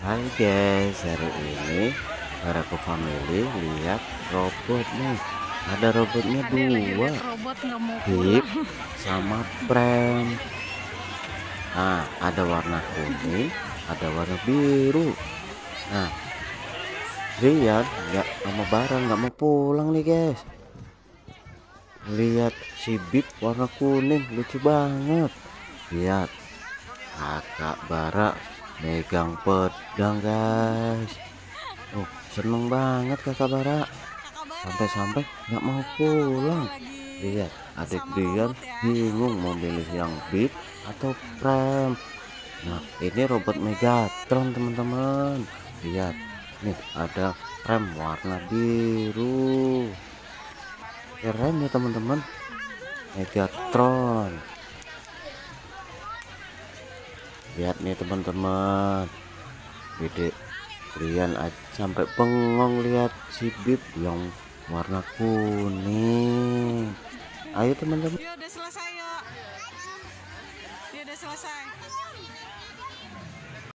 Hai guys, hari ini Baraku Family lihat robot nih. Ada robotnya Ade lagi dua, lihat robot nggak mau Bip pulang. sama Prem. Nah, ada warna kuning, ada warna biru. Nah, Rian nggak sama Bara nggak mau pulang nih guys. Lihat si Bip warna kuning, lucu banget. Lihat, kakak Bara megang pedang guys. Oh, seneng banget kakak Bara. Kakak Bara Sampai-sampai nggak mau pulang. lagi Lihat, adik sama Brian robot ya. bingung mau pilih yang Bip atau Prem. Nah, ini robot Megatron teman-teman. Lihat, nih ada Prem warna biru. Keren ya teman-teman. Megatron. Lihat nih teman-teman. Gede Brian sampai bengong lihat si Bip yang warna kuning. Ayo teman-teman. Dia udah selesai yuk. Dia udah selesai.